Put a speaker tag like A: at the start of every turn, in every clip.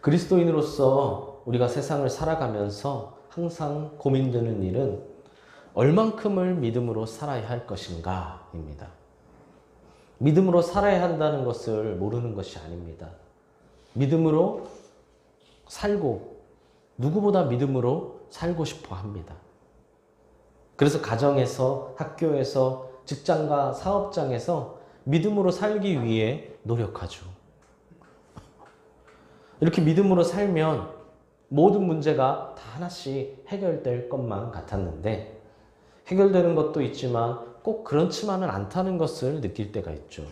A: 그리스도인으로서 우리가 세상을 살아가면서 항상 고민되는 일은 얼만큼을 믿음으로 살아야 할 것인가입니다. 믿음으로 살아야 한다는 것을 모르는 것이 아닙니다. 믿음으로 살고 누구보다 믿음으로 살고 싶어 합니다. 그래서 가정에서, 학교에서, 직장과 사업장에서 믿음으로 살기 위해 노력하죠. 이렇게 믿음으로 살면 모든 문제가 다 하나씩 해결될 것만 같았는데 해결되는 것도 있지만 꼭 그렇지만은 않다는 것을 느낄 때가 있죠.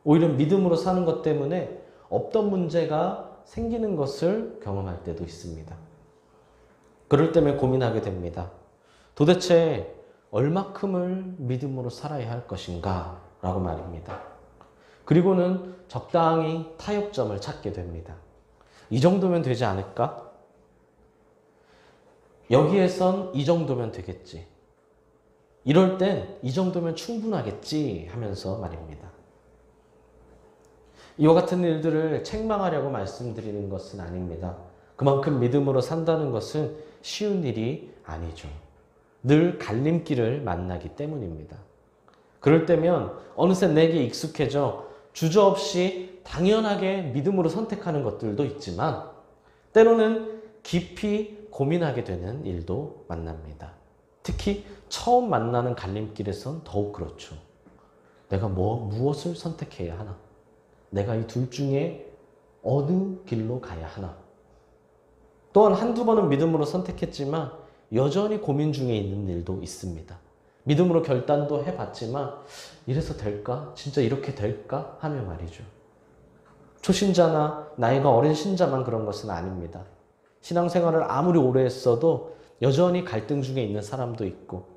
A: 오히려 믿음으로 사는 것 때문에 없던 문제가 생기는 것을 경험할 때도 있습니다. 그럴 때면 고민하게 됩니다. 도대체 얼마큼을 믿음으로 살아야 할 것인가 라고 말입니다. 그리고는 적당히 타협점을 찾게 됩니다. 이 정도면 되지 않을까? 여기에선 이 정도면 되겠지. 이럴 땐 이 정도면 충분하겠지 하면서 말입니다. 이와 같은 일들을 책망하려고 말씀드리는 것은 아닙니다. 그만큼 믿음으로 산다는 것은 쉬운 일이 아니죠. 늘 갈림길을 만나기 때문입니다. 그럴 때면 어느새 내게 익숙해져 주저없이 당연하게 믿음으로 선택하는 것들도 있지만 때로는 깊이 고민하게 되는 일도 만납니다. 특히 처음 만나는 갈림길에선 더욱 그렇죠. 내가 무엇을 선택해야 하나? 내가 이 둘 중에 어느 길로 가야 하나? 또한 한두 번은 믿음으로 선택했지만 여전히 고민 중에 있는 일도 있습니다. 믿음으로 결단도 해봤지만 이래서 될까? 진짜 이렇게 될까? 하며 말이죠. 초신자나 나이가 어린 신자만 그런 것은 아닙니다. 신앙생활을 아무리 오래 했어도 여전히 갈등 중에 있는 사람도 있고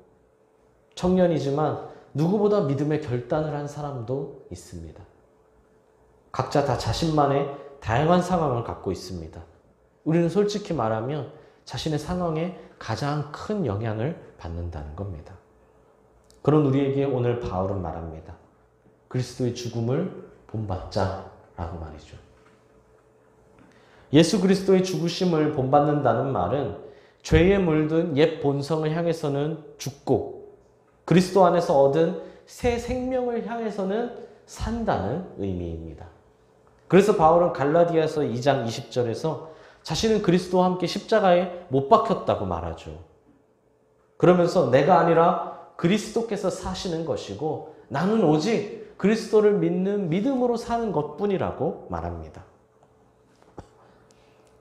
A: 청년이지만 누구보다 믿음의 결단을 한 사람도 있습니다. 각자 다 자신만의 다양한 상황을 갖고 있습니다. 우리는 솔직히 말하면 자신의 상황에 가장 큰 영향을 받는다는 겁니다. 그런 우리에게 오늘 바울은 말합니다. 그리스도의 죽음을 본받자라고 말이죠. 예수 그리스도의 죽으심을 본받는다는 말은 죄에 물든 옛 본성을 향해서는 죽고 그리스도 안에서 얻은 새 생명을 향해서는 산다는 의미입니다. 그래서 바울은 갈라디아서 2장 20절에서 자신은 그리스도와 함께 십자가에 못 박혔다고 말하죠. 그러면서 내가 아니라 그리스도께서 사시는 것이고 나는 오직 그리스도를 믿는 믿음으로 사는 것뿐이라고 말합니다.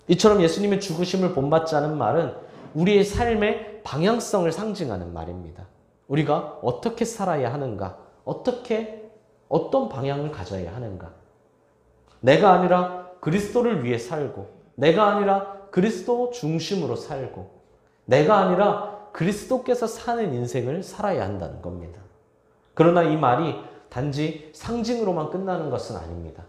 A: 이처럼 예수님의 죽으심을 본받자는 말은 우리의 삶의 방향성을 상징하는 말입니다. 우리가 어떻게 살아야 하는가? 어떤 방향을 가져야 하는가? 내가 아니라 그리스도를 위해 살고 내가 아니라 그리스도 중심으로 살고 내가 아니라 그리스도께서 사는 인생을 살아야 한다는 겁니다. 그러나 이 말이 단지 상징으로만 끝나는 것은 아닙니다.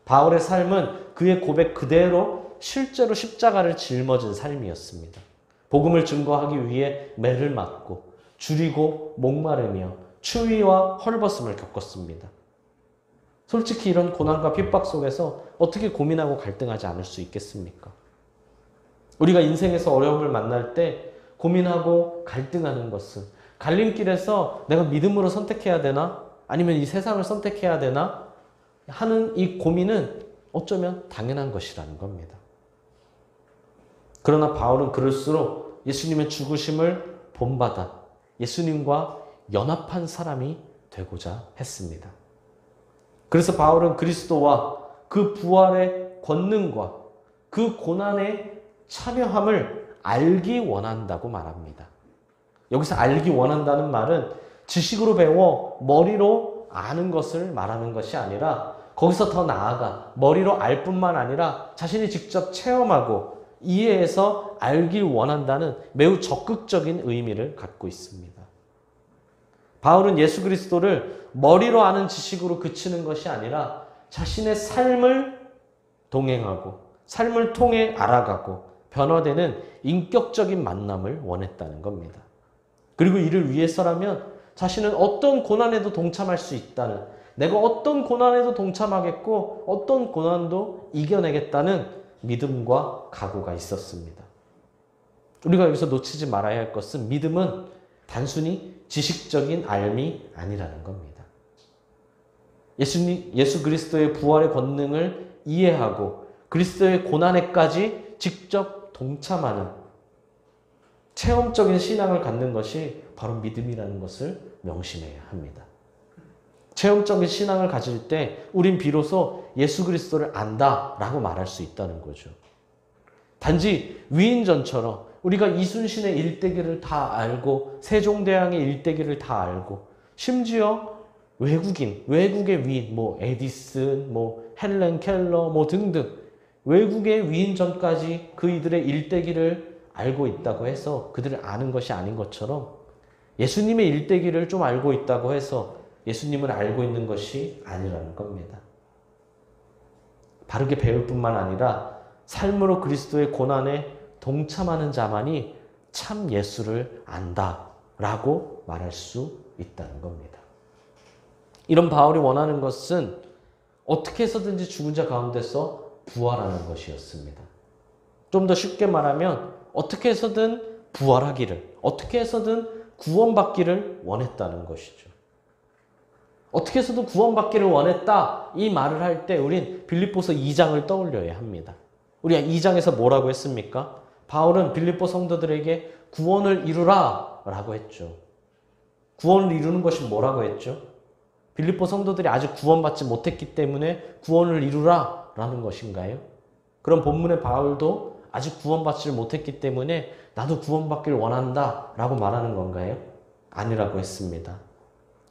A: 바울의 삶은 그의 고백 그대로 실제로 십자가를 짊어진 삶이었습니다. 복음을 증거하기 위해 매를 맞고 줄이고 목마르며 추위와 헐벗음을 겪었습니다. 솔직히 이런 고난과 핍박 속에서 어떻게 고민하고 갈등하지 않을 수 있겠습니까? 우리가 인생에서 어려움을 만날 때 고민하고 갈등하는 것은 갈림길에서 내가 믿음으로 선택해야 되나? 아니면 이 세상을 선택해야 되나? 하는 이 고민은 어쩌면 당연한 것이라는 겁니다. 그러나 바울은 그럴수록 예수님의 죽으심을 본받아 예수님과 연합한 사람이 되고자 했습니다. 그래서 바울은 그리스도와 그 부활의 권능과 그 고난의 참여함을 알기 원한다고 말합니다. 여기서 알기 원한다는 말은 지식으로 배워 머리로 아는 것을 말하는 것이 아니라 거기서 더 나아가 머리로 알 뿐만 아니라 자신이 직접 체험하고 이해해서 알길 원한다는 매우 적극적인 의미를 갖고 있습니다. 바울은 예수 그리스도를 머리로 아는 지식으로 그치는 것이 아니라 자신의 삶을 동행하고 삶을 통해 알아가고 변화되는 인격적인 만남을 원했다는 겁니다. 그리고 이를 위해서라면 자신은 어떤 고난에도 동참할 수 있다는, 내가 어떤 고난에도 동참하겠고 어떤 고난도 이겨내겠다는 믿음과 각오가 있었습니다. 우리가 여기서 놓치지 말아야 할 것은 믿음은 단순히 지식적인 알미 아니라는 겁니다. 예수 그리스도의 부활의 권능을 이해하고 그리스도의 고난에까지 직접 동참하는 체험적인 신앙을 갖는 것이 바로 믿음이라는 것을 명심해야 합니다. 체험적인 신앙을 가질 때 우린 비로소 예수 그리스도를 안다라고 말할 수 있다는 거죠. 단지 위인전처럼 우리가 이순신의 일대기를 다 알고 세종대왕의 일대기를 다 알고 심지어 외국의 위인, 에디슨, 헬렌 켈러 등등 외국의 위인전까지 그이들의 일대기를 알고 있다고 해서 그들을 아는 것이 아닌 것처럼 예수님의 일대기를 좀 알고 있다고 해서 예수님을 알고 있는 것이 아니라는 겁니다. 바르게 배울 뿐만 아니라 삶으로 그리스도의 고난에 동참하는 자만이 참 예수를 안다라고 말할 수 있다는 겁니다. 이런 바울이 원하는 것은 어떻게 해서든지 죽은 자 가운데서 부활하는 것이었습니다. 좀 더 쉽게 말하면 어떻게 해서든 부활하기를, 어떻게 해서든 구원받기를 원했다는 것이죠. 어떻게 해서든 구원받기를 원했다 이 말을 할 때 우린 빌립보서 2장을 떠올려야 합니다. 우리가 2장에서 뭐라고 했습니까? 바울은 빌립보 성도들에게 구원을 이루라 라고 했죠. 구원을 이루는 것이 뭐라고 했죠? 빌립보 성도들이 아직 구원받지 못했기 때문에 구원을 이루라 라는 것인가요? 그럼 본문의 바울도 아직 구원받지 못했기 때문에 나도 구원받기를 원한다 라고 말하는 건가요? 아니라고 했습니다.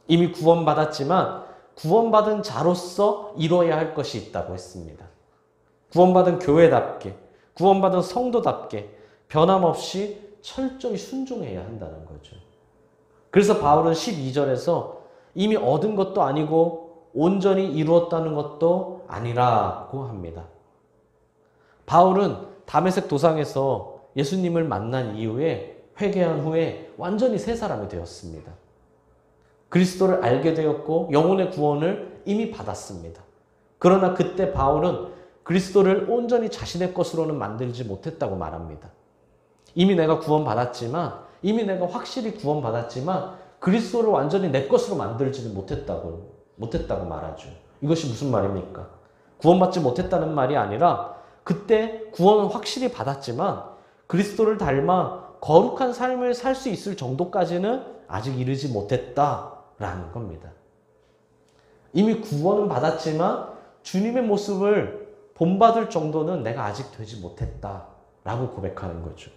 A: 이미 구원받았지만 구원받은 자로서 이뤄야 할 것이 있다고 했습니다. 구원받은 교회답게, 구원받은 성도답게 변함없이 철저히 순종해야 한다는 거죠. 그래서 바울은 12절에서 이미 얻은 것도 아니고 온전히 이루었다는 것도 아니라고 합니다. 바울은 다메섹 도상에서 예수님을 만난 이후에 회개한 후에 완전히 새 사람이 되었습니다. 그리스도를 알게 되었고 영혼의 구원을 이미 받았습니다. 그러나 그때 바울은 그리스도를 온전히 자신의 것으로는 만들지 못했다고 말합니다. 이미 내가 구원받았지만, 이미 내가 확실히 구원받았지만 그리스도를 완전히 내 것으로 만들지는 못했다고 말하죠. 이것이 무슨 말입니까? 구원받지 못했다는 말이 아니라 그때 구원은 확실히 받았지만 그리스도를 닮아 거룩한 삶을 살 수 있을 정도까지는 아직 이르지 못했다라는 겁니다. 이미 구원은 받았지만 주님의 모습을 본받을 정도는 내가 아직 되지 못했다라고 고백하는 거죠.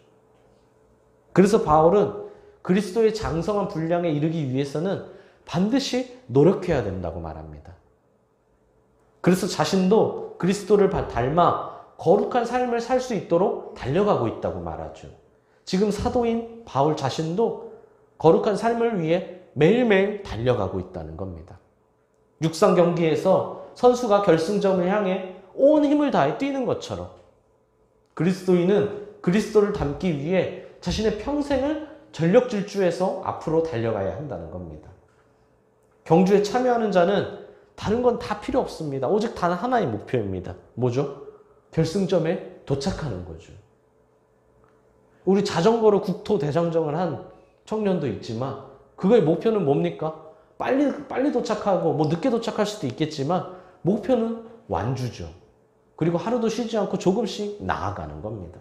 A: 그래서 바울은 그리스도의 장성한 분량에 이르기 위해서는 반드시 노력해야 된다고 말합니다. 그래서 자신도 그리스도를 닮아 거룩한 삶을 살 수 있도록 달려가고 있다고 말하죠. 지금 사도인 바울 자신도 거룩한 삶을 위해 매일매일 달려가고 있다는 겁니다. 육상 경기에서 선수가 결승점을 향해 온 힘을 다해 뛰는 것처럼 그리스도인은 그리스도를 닮기 위해 자신의 평생을 전력 질주해서 앞으로 달려가야 한다는 겁니다. 경주에 참여하는 자는 다른 건 다 필요 없습니다. 오직 단 하나의 목표입니다. 뭐죠? 결승점에 도착하는 거죠. 우리 자전거로 국토 대장정을 한 청년도 있지만 그거의 목표는 뭡니까? 빨리 도착하고 늦게 도착할 수도 있겠지만 목표는 완주죠. 그리고 하루도 쉬지 않고 조금씩 나아가는 겁니다.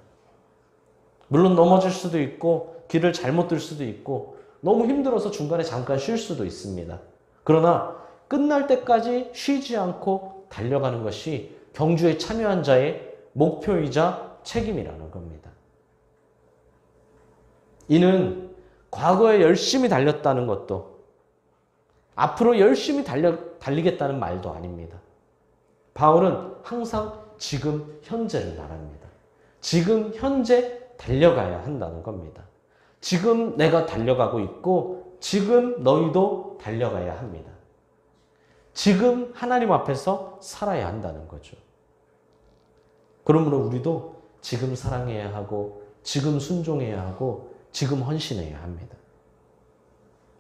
A: 물론 넘어질 수도 있고 길을 잘못 들 수도 있고 너무 힘들어서 중간에 잠깐 쉴 수도 있습니다. 그러나 끝날 때까지 쉬지 않고 달려가는 것이 경주에 참여한 자의 목표이자 책임이라는 겁니다. 이는 과거에 열심히 달렸다는 것도 앞으로 열심히 달리겠다는 말도 아닙니다. 바울은 항상 지금 현재를 말합니다. 지금 현재 달려가야 한다는 겁니다. 지금 내가 달려가고 있고 지금 너희도 달려가야 합니다. 지금 하나님 앞에서 살아야 한다는 거죠. 그러므로 우리도 지금 사랑해야 하고 지금 순종해야 하고 지금 헌신해야 합니다.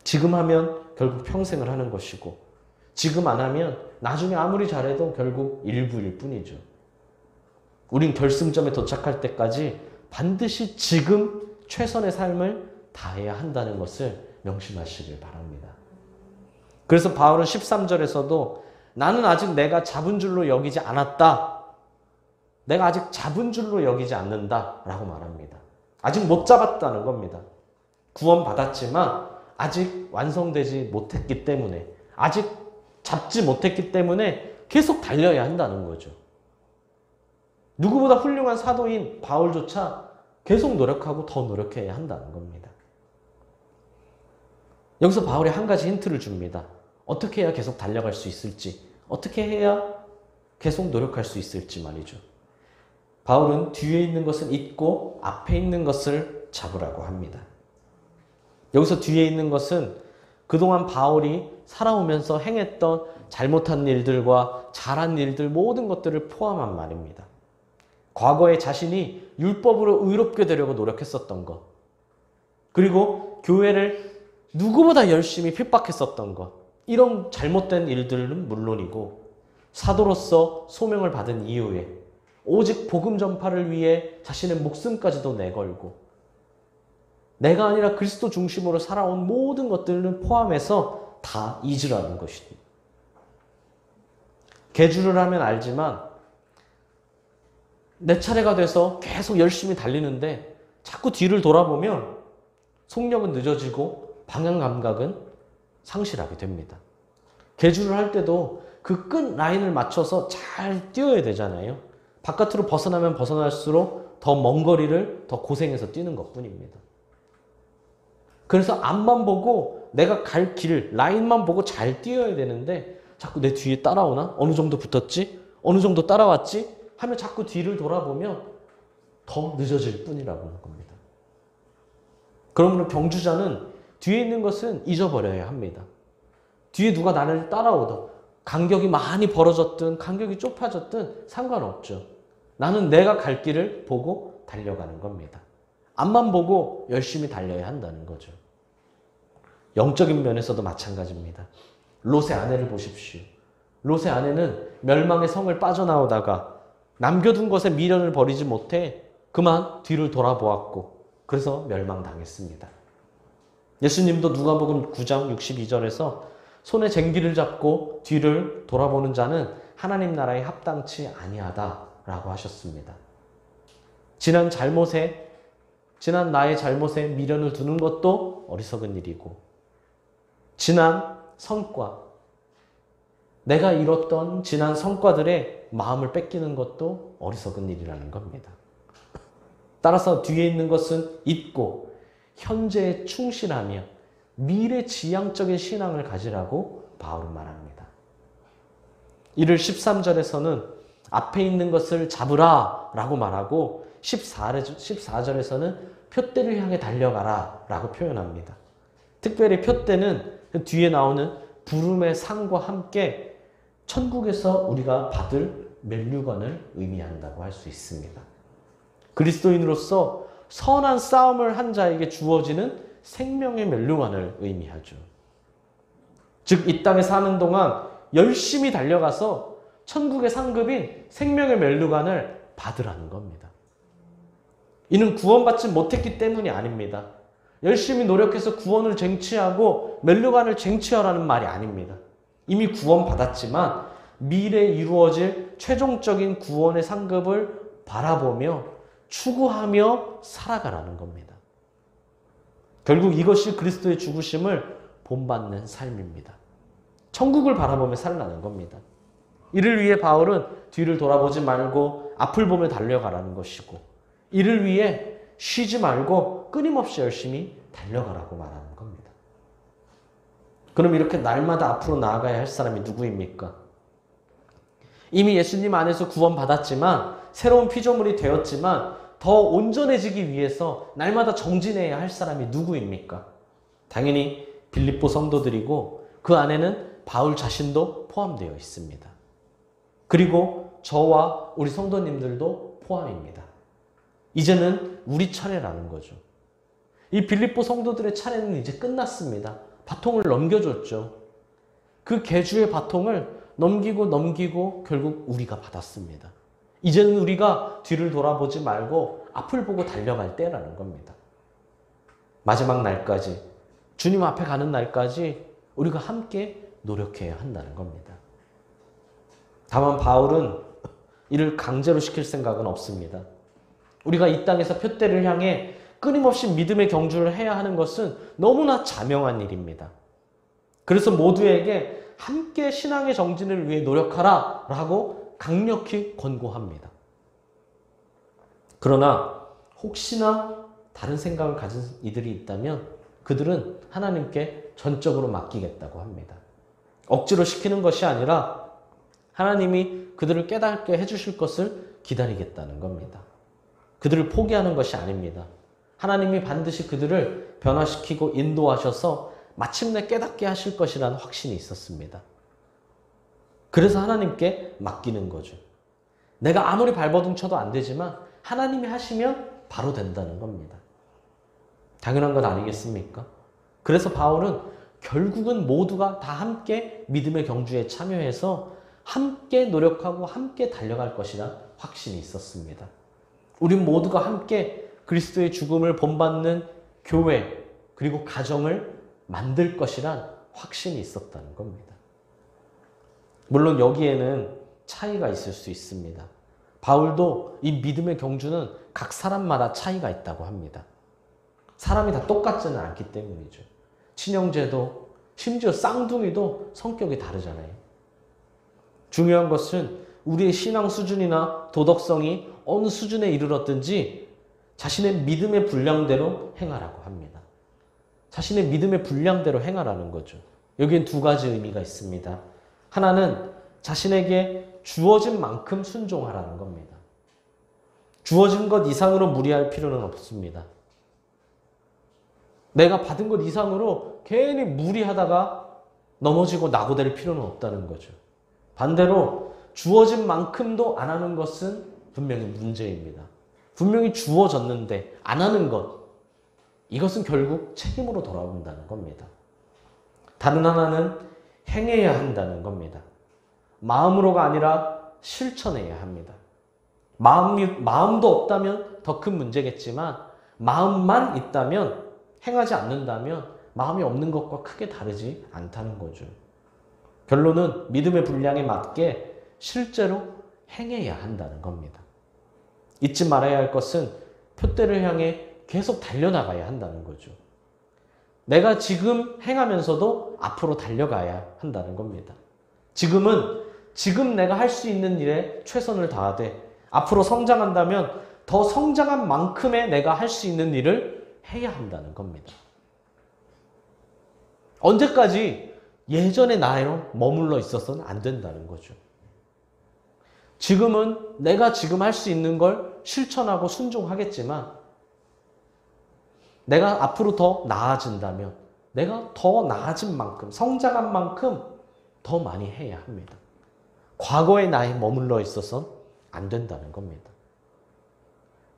A: 지금 하면 결국 평생을 하는 것이고 지금 안 하면 나중에 아무리 잘해도 결국 일부일 뿐이죠. 우린 결승점에 도착할 때까지 반드시 지금 최선의 삶을 다해야 한다는 것을 명심하시길 바랍니다. 그래서 바울은 13절에서도 나는 아직 내가 잡은 줄로 여기지 않았다. 내가 아직 잡은 줄로 여기지 않는다 라고 말합니다. 아직 못 잡았다는 겁니다. 구원받았지만 아직 완성되지 못했기 때문에, 아직 잡지 못했기 때문에 계속 달려야 한다는 거죠. 누구보다 훌륭한 사도인 바울조차 계속 노력하고 더 노력해야 한다는 겁니다. 여기서 바울이 한 가지 힌트를 줍니다. 어떻게 해야 계속 달려갈 수 있을지, 어떻게 해야 계속 노력할 수 있을지 말이죠. 바울은 뒤에 있는 것은 잊고 앞에 있는 것을 잡으라고 합니다. 여기서 뒤에 있는 것은 그동안 바울이 살아오면서 행했던 잘못한 일들과 잘한 일들 모든 것들을 포함한 말입니다. 과거에 자신이 율법으로 의롭게 되려고 노력했었던 것, 그리고 교회를 누구보다 열심히 핍박했었던 것, 이런 잘못된 일들은 물론이고 사도로서 소명을 받은 이후에 오직 복음 전파를 위해 자신의 목숨까지도 내걸고 내가 아니라 그리스도 중심으로 살아온 모든 것들을 포함해서 다 잊으라는 것입니다. 계주를 하면 알지만 내 차례가 돼서 계속 열심히 달리는데 자꾸 뒤를 돌아보면 속력은 늦어지고 방향 감각은 상실하게 됩니다. 계주를 할 때도 그 끝 라인을 맞춰서 잘 뛰어야 되잖아요. 바깥으로 벗어나면 벗어날수록 더 먼 거리를 더 고생해서 뛰는 것뿐입니다. 그래서 앞만 보고 내가 갈 길, 라인만 보고 잘 뛰어야 되는데 자꾸 내 뒤에 따라오나? 어느 정도 붙었지? 어느 정도 따라왔지? 하면 자꾸 뒤를 돌아보면 더 늦어질 뿐이라고 하는 겁니다. 그러므로 경주자는 뒤에 있는 것은 잊어버려야 합니다. 뒤에 누가 나를 따라오든 간격이 많이 벌어졌든 간격이 좁아졌든 상관없죠. 나는 내가 갈 길을 보고 달려가는 겁니다. 앞만 보고 열심히 달려야 한다는 거죠. 영적인 면에서도 마찬가지입니다. 롯의 아내를 보십시오. 롯의 아내는 멸망의 성을 빠져나오다가 남겨둔 것에 미련을 버리지 못해 그만 뒤를 돌아보았고 그래서 멸망당했습니다. 예수님도 누가복음 9장 62절에서 손에 쟁기를 잡고 뒤를 돌아보는 자는 하나님 나라에 합당치 아니하다라고 하셨습니다. 지난 나의 잘못에 미련을 두는 것도 어리석은 일이고 지난 성과, 내가 이뤘던 지난 성과들의 마음을 뺏기는 것도 어리석은 일이라는 겁니다. 따라서 뒤에 있는 것은 잊고 현재에 충실하며 미래지향적인 신앙을 가지라고 바울은 말합니다. 이를 13절에서는 앞에 있는 것을 잡으라 라고 말하고 14절에서는 표대를 향해 달려가라 라고 표현합니다. 특별히 표대는 뒤에 나오는 부름의 상과 함께 천국에서 우리가 받을 면류관을 의미한다고 할 수 있습니다. 그리스도인으로서 선한 싸움을 한 자에게 주어지는 생명의 면류관을 의미하죠. 즉, 이 땅에 사는 동안 열심히 달려가서 천국의 상급인 생명의 면류관을 받으라는 겁니다. 이는 구원받지 못했기 때문이 아닙니다. 열심히 노력해서 구원을 쟁취하고 면류관을 쟁취하라는 말이 아닙니다. 이미 구원받았지만 미래에 이루어질 최종적인 구원의 상급을 바라보며 추구하며 살아가라는 겁니다. 결국 이것이 그리스도의 죽으심을 본받는 삶입니다. 천국을 바라보며 살라는 겁니다. 이를 위해 바울은 뒤를 돌아보지 말고 앞을 보며 달려가라는 것이고 이를 위해 쉬지 말고 끊임없이 열심히 달려가라고 말하는 겁니다. 그럼 이렇게 날마다 앞으로 나아가야 할 사람이 누구입니까? 이미 예수님 안에서 구원받았지만 새로운 피조물이 되었지만 더 온전해지기 위해서 날마다 정진해야 할 사람이 누구입니까? 당연히 빌립보 성도들이고 그 안에는 바울 자신도 포함되어 있습니다. 그리고 저와 우리 성도님들도 포함입니다. 이제는 우리 차례라는 거죠. 이 빌립보 성도들의 차례는 이제 끝났습니다. 바통을 넘겨줬죠. 그 계주의 바통을 넘기고 결국 우리가 받았습니다. 이제는 우리가 뒤를 돌아보지 말고 앞을 보고 달려갈 때라는 겁니다. 마지막 날까지, 주님 앞에 가는 날까지 우리가 함께 노력해야 한다는 겁니다. 다만 바울은 이를 강제로 시킬 생각은 없습니다. 우리가 이 땅에서 표대를 향해 끊임없이 믿음의 경주를 해야 하는 것은 너무나 자명한 일입니다. 그래서 모두에게 함께 신앙의 정진을 위해 노력하라 라고 강력히 권고합니다. 그러나 혹시나 다른 생각을 가진 이들이 있다면 그들은 하나님께 전적으로 맡기겠다고 합니다. 억지로 시키는 것이 아니라 하나님이 그들을 깨닫게 해주실 것을 기다리겠다는 겁니다. 그들을 포기하는 것이 아닙니다. 하나님이 반드시 그들을 변화시키고 인도하셔서 마침내 깨닫게 하실 것이라는 확신이 있었습니다. 그래서 하나님께 맡기는 거죠. 내가 아무리 발버둥 쳐도 안 되지만 하나님이 하시면 바로 된다는 겁니다. 당연한 것 아니겠습니까? 그래서 바울은 결국은 모두가 다 함께 믿음의 경주에 참여해서 함께 노력하고 함께 달려갈 것이라 확신이 있었습니다. 우린 모두가 함께 그리스도의 죽음을 본받는 교회 그리고 가정을 만들 것이란 확신이 있었다는 겁니다. 물론 여기에는 차이가 있을 수 있습니다. 바울도 이 믿음의 경주는 각 사람마다 차이가 있다고 합니다. 사람이 다 똑같지는 않기 때문이죠. 친형제도 심지어 쌍둥이도 성격이 다르잖아요. 중요한 것은 우리의 신앙 수준이나 도덕성이 어느 수준에 이르렀든지 자신의 믿음의 분량대로 행하라고 합니다. 자신의 믿음의 분량대로 행하라는 거죠. 여기엔 두 가지 의미가 있습니다. 하나는 자신에게 주어진 만큼 순종하라는 겁니다. 주어진 것 이상으로 무리할 필요는 없습니다. 내가 받은 것 이상으로 괜히 무리하다가 넘어지고 낙오될 필요는 없다는 거죠. 반대로 주어진 만큼도 안 하는 것은 분명히 문제입니다. 분명히 주어졌는데 안 하는 것, 이것은 결국 책임으로 돌아온다는 겁니다. 다른 하나는 행해야 한다는 겁니다. 마음으로가 아니라 실천해야 합니다. 마음도 없다면 더 큰 문제겠지만 마음만 있다면 행하지 않는다면 마음이 없는 것과 크게 다르지 않다는 거죠. 결론은 믿음의 분량에 맞게 실제로 행해야 한다는 겁니다. 잊지 말아야 할 것은 표대를 향해 계속 달려나가야 한다는 거죠. 내가 지금 행하면서도 앞으로 달려가야 한다는 겁니다. 지금 내가 할 수 있는 일에 최선을 다하되 앞으로 성장한다면 더 성장한 만큼의 내가 할 수 있는 일을 해야 한다는 겁니다. 언제까지 예전의 나로 머물러 있어서는 안 된다는 거죠. 지금은 내가 지금 할 수 있는 걸 실천하고 순종하겠지만 내가 앞으로 더 나아진다면 내가 더 나아진 만큼, 성장한 만큼 더 많이 해야 합니다. 과거의 나에 머물러 있어서는 안 된다는 겁니다.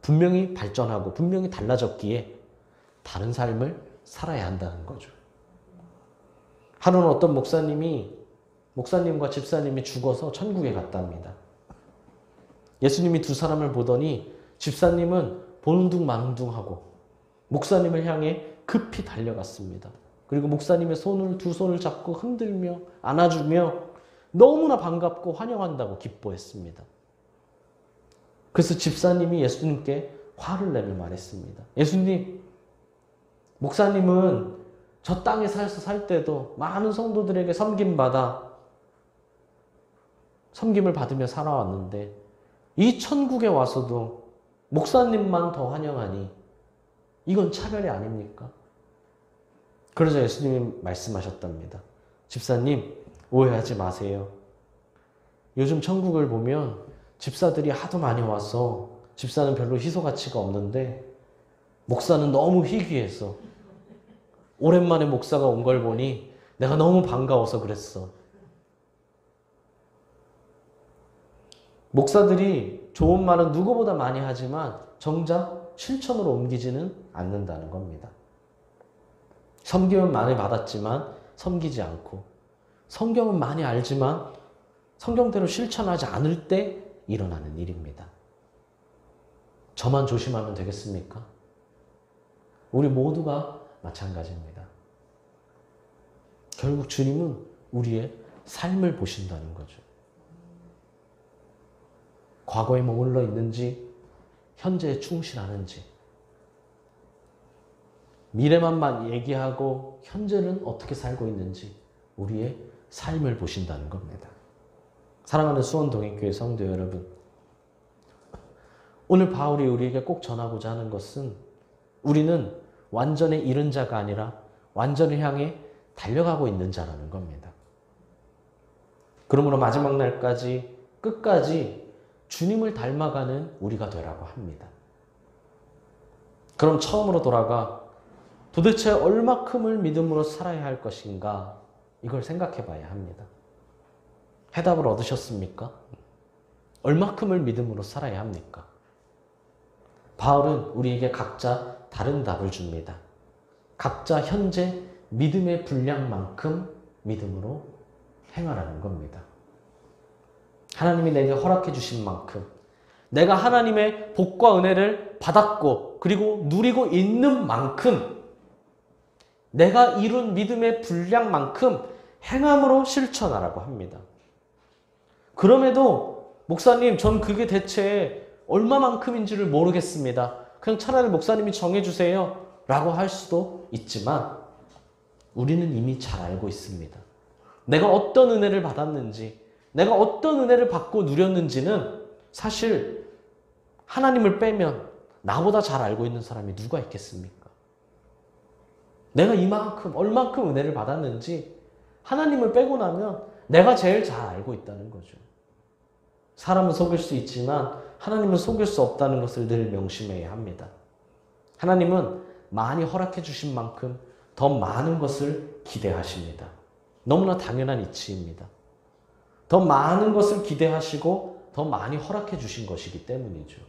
A: 분명히 발전하고 분명히 달라졌기에 다른 삶을 살아야 한다는 거죠. 하루는 어떤 목사님과 집사님이 죽어서 천국에 갔답니다. 예수님이 두 사람을 보더니 집사님은 보는 둥 마는 둥 하고 목사님을 향해 급히 달려갔습니다. 그리고 목사님의 두 손을 잡고 흔들며 안아주며 너무나 반갑고 환영한다고 기뻐했습니다. 그래서 집사님이 예수님께 화를 내며 말했습니다. 예수님, 목사님은 저 땅에 살 때도 많은 성도들에게 섬김을 받으며 살아왔는데 이 천국에 와서도 목사님만 더 환영하니 이건 차별이 아닙니까? 그러자 예수님이 말씀하셨답니다. 집사님, 오해하지 마세요. 요즘 천국을 보면 집사들이 하도 많이 와서 집사는 별로 희소 가치가 없는데 목사는 너무 희귀해서 오랜만에 목사가 온 걸 보니 내가 너무 반가워서 그랬어. 목사들이 좋은 말은 누구보다 많이 하지만 정작 실천으로 옮기지는 않는다는 겁니다. 섬김은 많이 받았지만 섬기지 않고 성경은 많이 알지만 성경대로 실천하지 않을 때 일어나는 일입니다. 저만 조심하면 되겠습니까? 우리 모두가 마찬가지입니다. 결국 주님은 우리의 삶을 보신다는 거죠. 과거에 머물러 있는지, 현재에 충실하는지, 미래만 얘기하고 현재는 어떻게 살고 있는지 우리의 삶을 보신다는 겁니다. 사랑하는 수원동행교회 성도 여러분, 오늘 바울이 우리에게 꼭 전하고자 하는 것은 우리는 완전에 이른 자가 아니라 완전을 향해 달려가고 있는 자라는 겁니다. 그러므로 마지막 날까지 끝까지 주님을 닮아가는 우리가 되라고 합니다. 그럼 처음으로 돌아가 도대체 얼마큼을 믿음으로 살아야 할 것인가, 이걸 생각해 봐야 합니다. 해답을 얻으셨습니까? 얼마큼을 믿음으로 살아야 합니까? 바울은 우리에게 각자 다른 답을 줍니다. 각자 현재 믿음의 분량만큼 믿음으로 행하라는 겁니다. 하나님이 내게 허락해 주신 만큼, 내가 하나님의 복과 은혜를 받았고 그리고 누리고 있는 만큼, 내가 이룬 믿음의 분량만큼 행함으로 실천하라고 합니다. 그럼에도 목사님, 전 그게 대체 얼마만큼인지를 모르겠습니다. 그냥 차라리 목사님이 정해주세요 라고 할 수도 있지만 우리는 이미 잘 알고 있습니다. 내가 어떤 은혜를 받았는지, 내가 어떤 은혜를 받고 누렸는지는 사실 하나님을 빼면 나보다 잘 알고 있는 사람이 누가 있겠습니까? 내가 이만큼, 얼만큼 은혜를 받았는지 하나님을 빼고 나면 내가 제일 잘 알고 있다는 거죠. 사람은 속일 수 있지만 하나님은 속일 수 없다는 것을 늘 명심해야 합니다. 하나님은 많이 허락해 주신 만큼 더 많은 것을 기대하십니다. 너무나 당연한 이치입니다. 더 많은 것을 기대하시고 더 많이 허락해 주신 것이기 때문이죠.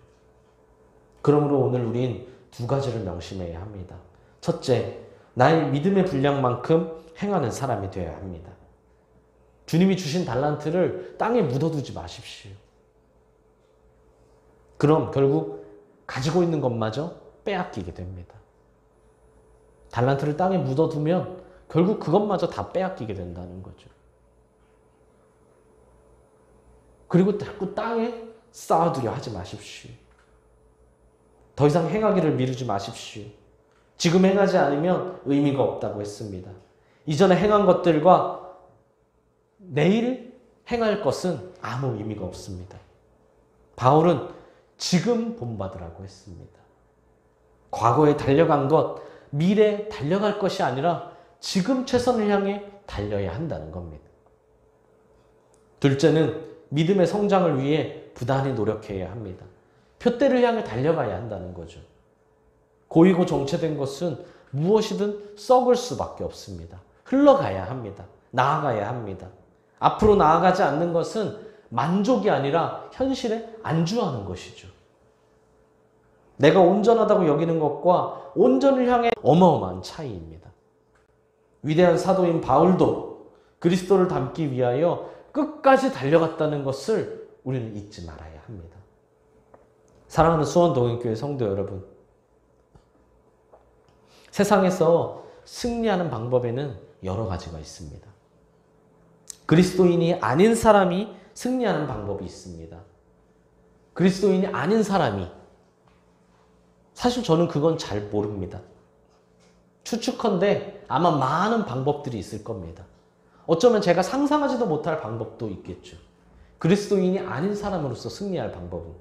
A: 그러므로 오늘 우린 두 가지를 명심해야 합니다. 첫째, 나의 믿음의 분량만큼 행하는 사람이 되어야 합니다. 주님이 주신 달란트를 땅에 묻어두지 마십시오. 그럼 결국 가지고 있는 것마저 빼앗기게 됩니다. 달란트를 땅에 묻어두면 결국 그것마저 다 빼앗기게 된다는 거죠. 그리고 자꾸 땅에 쌓아두려 하지 마십시오. 더 이상 행하기를 미루지 마십시오. 지금 행하지 않으면 의미가 없다고 했습니다. 이전에 행한 것들과 내일 행할 것은 아무 의미가 없습니다. 바울은 지금 본받으라고 했습니다. 과거에 달려간 것, 미래에 달려갈 것이 아니라 지금 최선을 향해 달려야 한다는 겁니다. 둘째는 믿음의 성장을 위해 부단히 노력해야 합니다. 표대를 향해 달려가야 한다는 거죠. 고이고 정체된 것은 무엇이든 썩을 수밖에 없습니다. 흘러가야 합니다. 나아가야 합니다. 앞으로 나아가지 않는 것은 만족이 아니라 현실에 안주하는 것이죠. 내가 온전하다고 여기는 것과 온전을 향해 어마어마한 차이입니다. 위대한 사도인 바울도 그리스도를 닮기 위하여 끝까지 달려갔다는 것을 우리는 잊지 말아야 합니다. 사랑하는 수원동행교회 성도 여러분, 세상에서 승리하는 방법에는 여러 가지가 있습니다. 그리스도인이 아닌 사람이 승리하는 방법이 있습니다. 그리스도인이 아닌 사람이, 사실 저는 그건 잘 모릅니다. 추측컨대 아마 많은 방법들이 있을 겁니다. 어쩌면 제가 상상하지도 못할 방법도 있겠죠. 그리스도인이 아닌 사람으로서 승리할 방법은.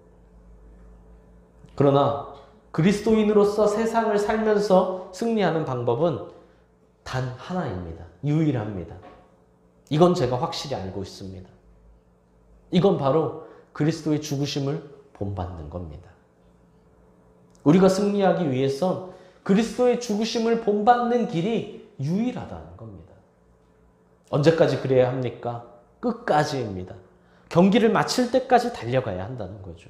A: 그러나 그리스도인으로서 세상을 살면서 승리하는 방법은 단 하나입니다. 유일합니다. 이건 제가 확실히 알고 있습니다. 이건 바로 그리스도의 죽으심을 본받는 겁니다. 우리가 승리하기 위해선 그리스도의 죽으심을 본받는 길이 유일하다는 겁니다. 언제까지 그래야 합니까? 끝까지입니다. 경기를 마칠 때까지 달려가야 한다는 거죠.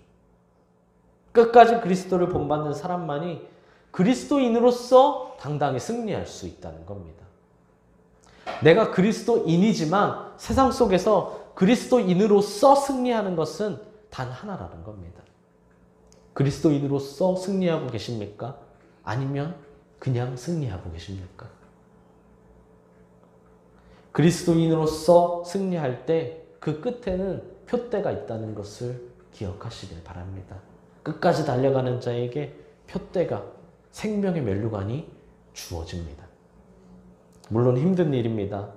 A: 끝까지 그리스도를 본받는 사람만이 그리스도인으로서 당당히 승리할 수 있다는 겁니다. 내가 그리스도인이지만 세상 속에서 그리스도인으로서 승리하는 것은 단 하나라는 겁니다. 그리스도인으로서 승리하고 계십니까? 아니면 그냥 승리하고 계십니까? 그리스도인으로서 승리할 때 그 끝에는 표대가 있다는 것을 기억하시길 바랍니다. 끝까지 달려가는 자에게 표대가, 생명의 면류관이 주어집니다. 물론 힘든 일입니다.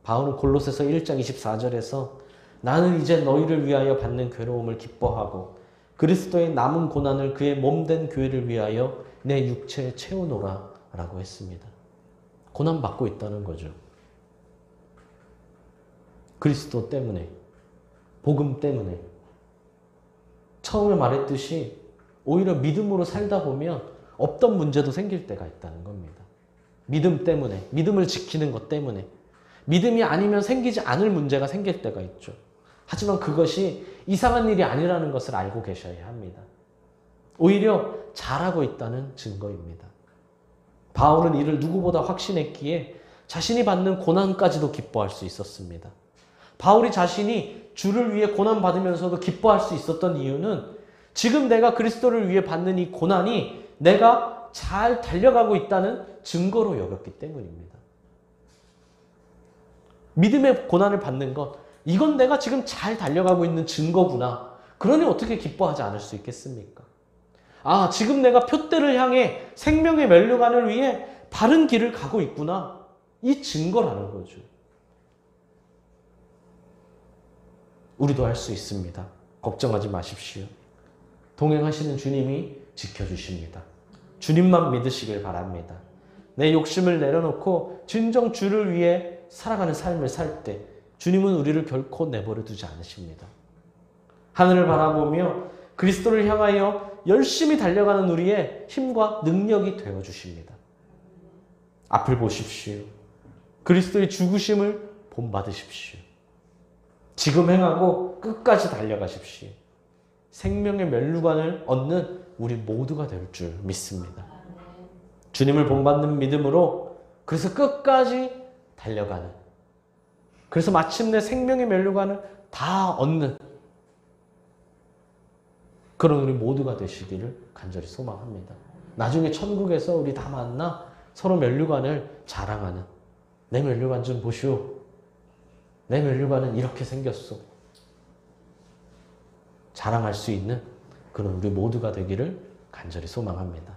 A: 바울은 골로새서 1장 24절에서 나는 이제 너희를 위하여 받는 괴로움을 기뻐하고 그리스도의 남은 고난을 그의 몸된 교회를 위하여 내 육체에 채우노라 라고 했습니다. 고난받고 있다는 거죠. 그리스도 때문에, 복음 때문에. 처음에 말했듯이 오히려 믿음으로 살다 보면 없던 문제도 생길 때가 있다는 겁니다. 믿음 때문에, 믿음을 지키는 것 때문에. 믿음이 아니면 생기지 않을 문제가 생길 때가 있죠. 하지만 그것이 이상한 일이 아니라는 것을 알고 계셔야 합니다. 오히려 잘하고 있다는 증거입니다. 바울은 이를 누구보다 확신했기에 자신이 받는 고난까지도 기뻐할 수 있었습니다. 바울이 자신이 주를 위해 고난받으면서도 기뻐할 수 있었던 이유는 지금 내가 그리스도를 위해 받는 이 고난이 내가 잘 달려가고 있다는 증거로 여겼기 때문입니다. 믿음의 고난을 받는 것, 이건 내가 지금 잘 달려가고 있는 증거구나. 그러니 어떻게 기뻐하지 않을 수 있겠습니까? 아, 지금 내가 표대를 향해 생명의 면류관을 위해 바른 길을 가고 있구나. 이 증거라는 거죠. 우리도 할 수 있습니다. 걱정하지 마십시오. 동행하시는 주님이 지켜주십니다. 주님만 믿으시길 바랍니다. 내 욕심을 내려놓고 진정 주를 위해 살아가는 삶을 살 때 주님은 우리를 결코 내버려 두지 않으십니다. 하늘을 바라보며 그리스도를 향하여 열심히 달려가는 우리의 힘과 능력이 되어주십니다. 앞을 보십시오. 그리스도의 죽으심을 본받으십시오. 지금 행하고 끝까지 달려가십시오. 생명의 면류관을 얻는 우리 모두가 될 줄 믿습니다. 주님을 본받는 믿음으로 그래서 끝까지 달려가는, 그래서 마침내 생명의 면류관을 다 얻는 그런 우리 모두가 되시기를 간절히 소망합니다. 나중에 천국에서 우리 다 만나 서로 면류관을 자랑하는, 내 면류관 좀 보시오. 내 면류관은 이렇게 생겼어. 자랑할 수 있는 그런 우리 모두가 되기를 간절히 소망합니다.